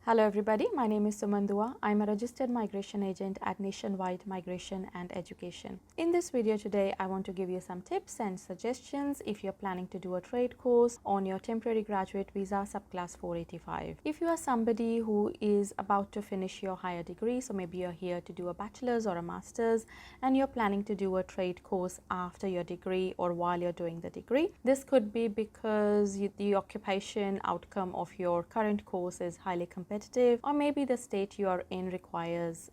Hello everybody, my name is Suman Dua. I'm a registered migration agent at Nationwide Migration and Education. In this video today, I want to give you some tips and suggestions if you're planning to do a trade course on your temporary graduate visa subclass 485. If you are somebody who is about to finish your higher degree, so maybe you're here to do a bachelor's or a master's and you're planning to do a trade course after your degree or while you're doing the degree, this could be because the occupation outcome of your current course is highly competitive, or maybe the state you are in requires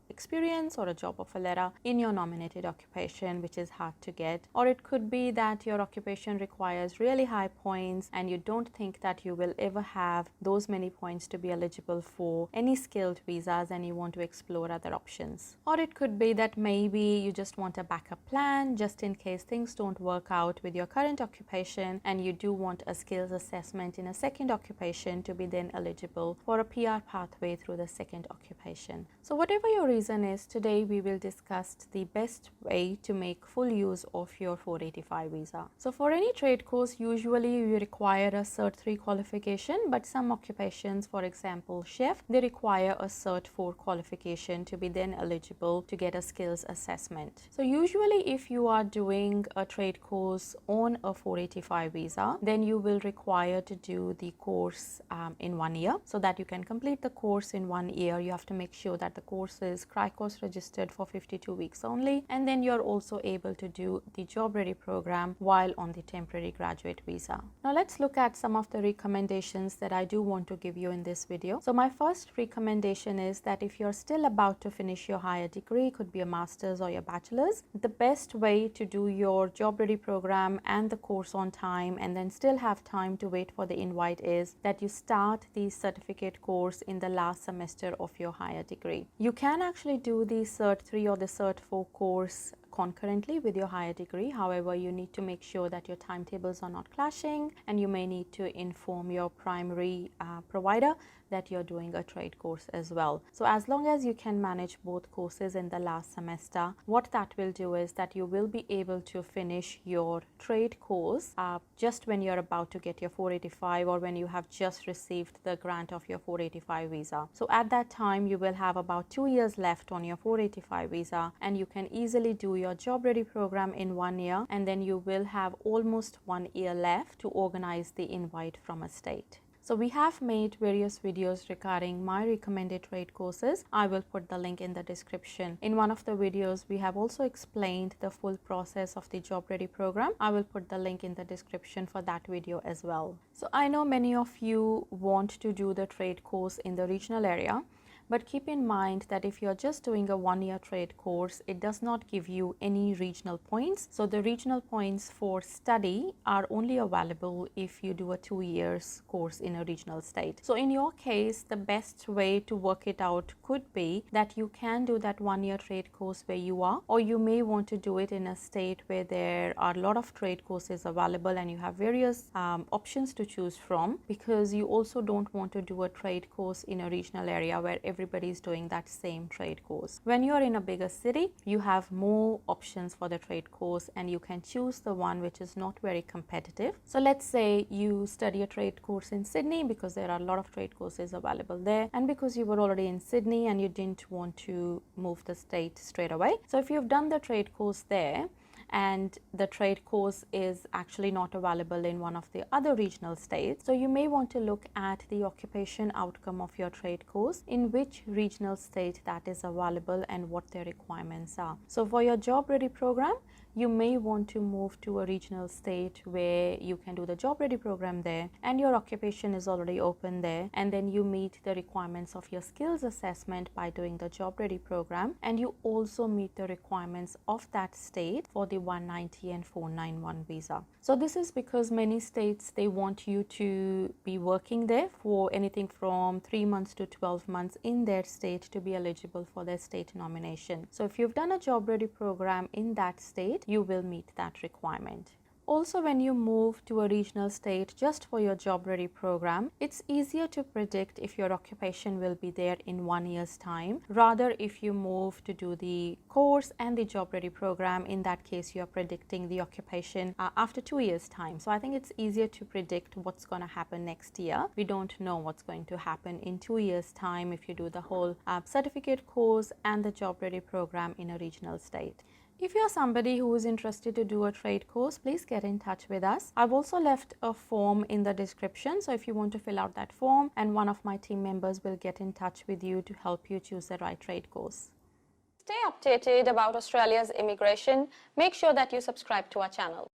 experience or a job offer letter in your nominated occupation, which is hard to get. Or it could be that your occupation requires really high points and you don't think that you will ever have those many points to be eligible for any skilled visas and you want to explore other options. Or it could be that maybe you just want a backup plan just in case things don't work out with your current occupation and you do want a skills assessment in a second occupation to be then eligible for a PR pathway through the second occupation. So whatever your reason is, today we will discuss the best way to make full use of your 485 visa. So for any trade course, usually you require a Cert 3 qualification, but some occupations, for example chef, they require a Cert 4 qualification to be then eligible to get a skills assessment. So usually if you are doing a trade course on a 485 visa, then you will require to do the course in 1 year. So that you can complete the course in 1 year, you have to make sure that the course is CRICOS registered for 52 weeks only, and then you're also able to do the job ready program while on the temporary graduate visa. Now let's look at some of the recommendations that I do want to give you in this video. So my first recommendation is that if you're still about to finish your higher degree, could be a master's or your bachelor's, the best way to do your job ready program and the course on time and then still have time to wait for the invite is that you start the certificate course in the last semester of your higher degree. You can actually do the Cert 3 or the Cert 4 course concurrently with your higher degree. However, you need to make sure that your timetables are not clashing, and you may need to inform your primary provider that you're doing a trade course as well. So as long as you can manage both courses in the last semester, what that will do is that you will be able to finish your trade course just when you're about to get your 485 or when you have just received the grant of your 485 visa. So at that time you will have about 2 years left on your 485 visa, and you can easily do your job ready program in 1 year, and then you will have almost 1 year left to organize the invite from a state. So we have made various videos regarding my recommended trade courses. I will put the link in the description. In one of the videos, we have also explained the full process of the job ready program. I will put the link in the description for that video as well. So I know many of you want to do the trade course in the regional area, but keep in mind that if you're just doing a 1 year trade course, it does not give you any regional points. So the regional points for study are only available if you do a 2 years course in a regional state. So in your case, the best way to work it out could be that you can do that 1 year trade course where you are, or you may want to do it in a state where there are a lot of trade courses available and you have various options to choose from, because you also don't want to do a trade course in a regional area where everybody is doing that same trade course. When you're in a bigger city, you have more options for the trade course and you can choose the one which is not very competitive. So let's say you study a trade course in Sydney because there are a lot of trade courses available there, and because you were already in Sydney and you didn't want to move the state straight away. So if you've done the trade course there and the trade course is actually not available in one of the other regional states, so you may want to look at the occupation outcome of your trade course, in which regional state that is available and what their requirements are. So for your job ready program, you may want to move to a regional state where you can do the job ready program there and your occupation is already open there, and then you meet the requirements of your skills assessment by doing the job ready program, and you also meet the requirements of that state for the 190 and 491 visa. So this is because many states, they want you to be working there for anything from 3 months to 12 months in their state to be eligible for their state nomination. So if you've done a job ready program in that state, you will meet that requirement. Also, when you move to a regional state just for your job ready program, it's easier to predict if your occupation will be there in 1 year's time. Rather, if you move to do the course and the job ready program, in that case you are predicting the occupation after 2 years time. So I think it's easier to predict what's going to happen next year. We don't know what's going to happen in 2 years time if you do the whole certificate course and the job ready program in a regional state. If you're somebody who is interested to do a trade course, please get in touch with us. I've also left a form in the description, so if you want to fill out that form, and one of my team members will get in touch with you to help you choose the right trade course. Stay updated about Australia's immigration. Make sure that you subscribe to our channel.